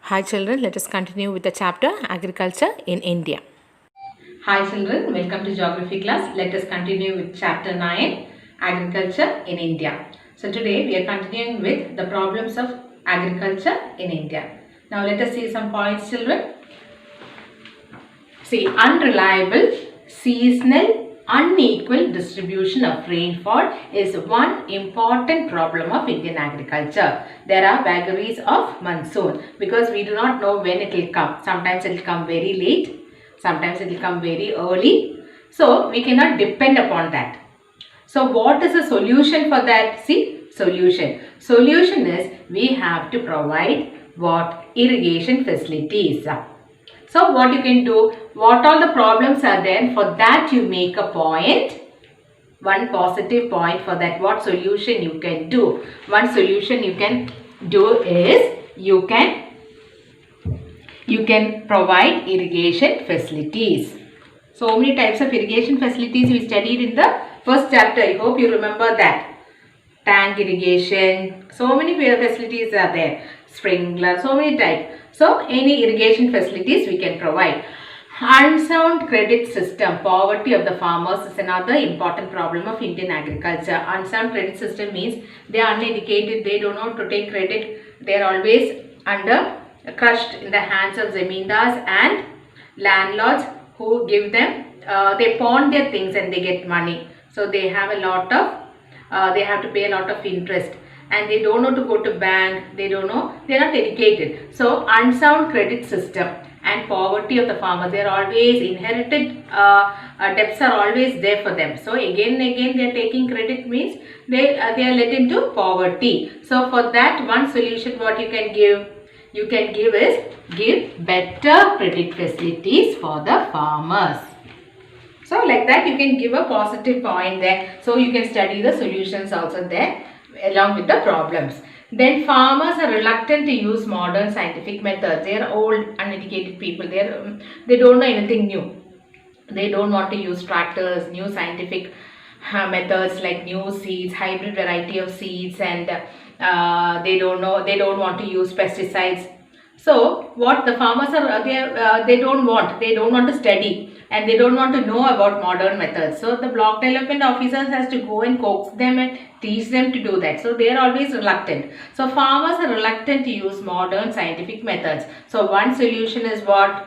Hi children, let us continue with the chapter Agriculture in India. Hi children, welcome to Geography class. Let us continue with chapter 9 Agriculture in India. So today we are continuing with the problems of agriculture in India. Now let us see some points children. See, unreliable, seasonal, unequal distribution of rainfall is one important problem of Indian agriculture. There are vagaries of monsoon because we do not know when it will come. Sometimes it will come very late, sometimes it will come very early. So we cannot depend upon that. So what is the solution for that? See, solution. Solution is we have to provide what? Irrigation facilities. So what you can do, what all the problems are there, for that you make a point, one positive point for that. What solution you can do? One solution you can do is you can provide irrigation facilities. So many types of irrigation facilities we studied in the first chapter. I hope you remember that. Tank irrigation, so many facilities are there. Sprinkler, so many types. So any irrigation facilities we can provide. Unsound credit system, poverty of the farmers is another important problem of Indian agriculture. Unsound credit system means they are uneducated, they don't know how to take credit, they are always crushed in the hands of zamindars and landlords who give them, they pawn their things and they get money. So they have a lot of, they have to pay a lot of interest. And they don't know to go to bank, they don't know, they are not educated. So unsound credit system and poverty of the farmers, they are always inherited, debts are always there for them. So again and again they are taking credit means they are led into poverty. So for that, one solution what you can give is give better credit facilities for the farmers. So like that you can give a positive point there. So you can study the solutions also there along with the problems. Then farmers are reluctant to use modern scientific methods. They are old, uneducated people. They don't know anything new. They don't want to use tractors, new scientific methods like new seeds, hybrid variety of seeds, and they don't want to use pesticides. So what the farmers are, they don't want to study and they don't want to know about modern methods. So the block development officers has to go and coax them and teach them to do that. So they are always reluctant. So farmers are reluctant to use modern scientific methods. So one solution is what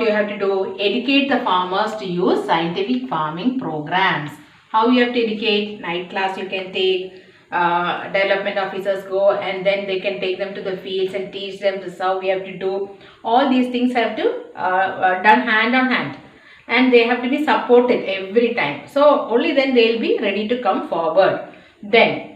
you have to do, educate the farmers to use scientific farming programs. How you have to educate? Night class you can take. Development officers go and then they can take them to the fields and teach them this how we have to do. All these things have to done hand on hand and they have to be supported every time. So only then they will be ready to come forward. Then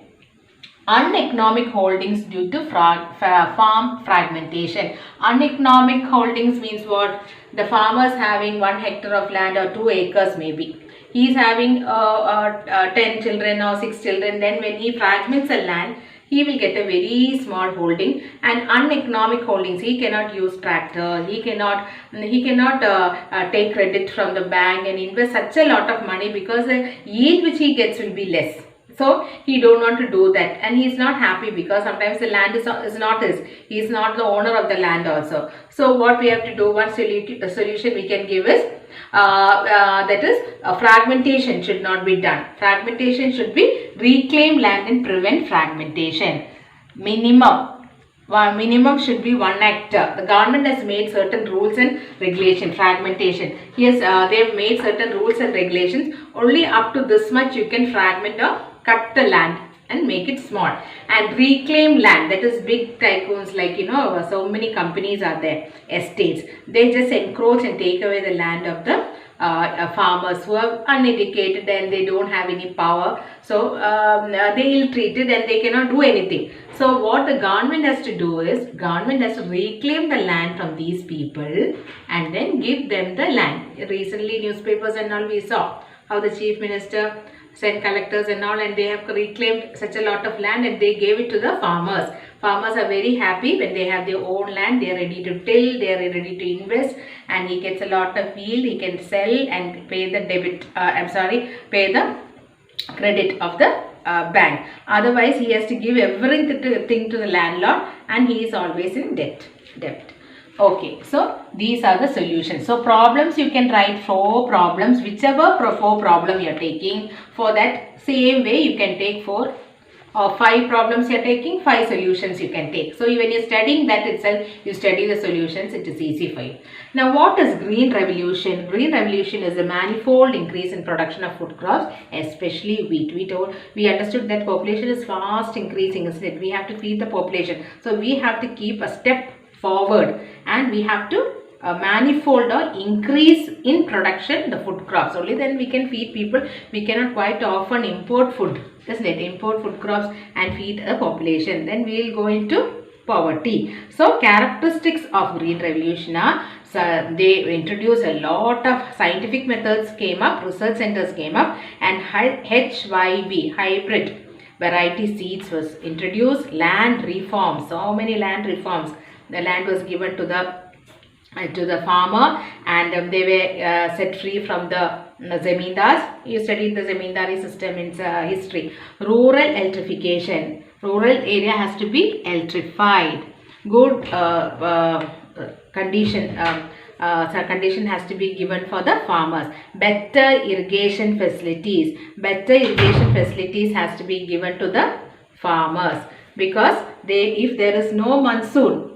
uneconomic holdings due to farm fragmentation. Uneconomic holdings means what? The farmers having 1 hectare of land or 2 acres maybe. He is having 10 children or 6 children. Then when he fragments a land, he will get a very small holding. And uneconomic holdings, he cannot use tractor, he cannot take credit from the bank and invest such a lot of money because the yield which he gets will be less. So he don't want to do that and he is not happy because sometimes the land is not his. He is not the owner of the land also. So what we have to do, one solution we can give is that is fragmentation should not be done. Fragmentation should be reclaim land and prevent fragmentation. Minimum should be 1 hectare. The government has made certain rules and regulations. Fragmentation. Yes, they have made certain rules and regulations. Only up to this much you can fragment or cut the land and make it small. And reclaim land, that is big tycoons like so many companies are there, estates. They just encroach and take away the land of the farmers who are uneducated and they don't have any power. So they ill-treated and they cannot do anything. So what the government has to do is, government has to reclaim the land from these people and then give them the land. Recently newspapers and all we saw how the chief minister sent collectors and all and they have reclaimed such a lot of land and they gave it to the farmers. Farmers are very happy when they have their own land. They are ready to till, they are ready to invest and he gets a lot of yield. He can sell and pay the pay the credit of the bank. Otherwise, he has to give everything to the landlord and he is always in debt. Okay, so these are the solutions. So problems, you can write 4 problems, whichever 4 problem you are taking. For that same way you can take 4 or 5 problems you are taking, 5 solutions you can take. So when you are studying that itself, you study the solutions, it is easy for you. Now what is green revolution? Green revolution is a manifold increase in production of food crops, especially wheat. We understood that population is fast increasing, isn't it? We have to feed the population. So we have to keep a step forward and we have to manifold or increase in production the food crops. Only then we can feed people. We cannot quite often import food, isn't it? Import food crops and feed a population. Then we will go into poverty. So characteristics of green revolution are, they introduced a lot of scientific methods came up, research centers came up, and HYV, hybrid variety seeds was introduced. Land reforms, so many land reforms. The land was given to the farmer, and they were set free from the zamindars. You studied the zamindari system in history. Rural electrification. Rural area has to be electrified. Good condition has to be given for the farmers. Better irrigation facilities. Better irrigation facilities has to be given to the farmers, because if there is no monsoon,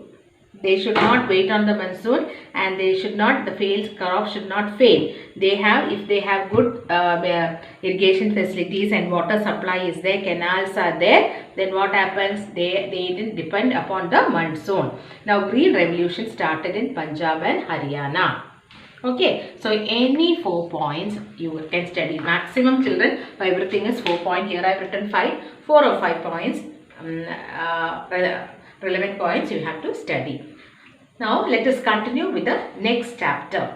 they should not wait on the monsoon, and they should not, the failed crop should not fail. If they have good irrigation facilities and water supply is there, canals are there, then what happens? They didn't depend upon the monsoon. Now green revolution started in Punjab and Haryana. Okay, so any 4 points you can study. Maximum children, everything is 4 points. Here I have written 4 or 5 points. Relevant points you have to study. Now let us continue with the next chapter.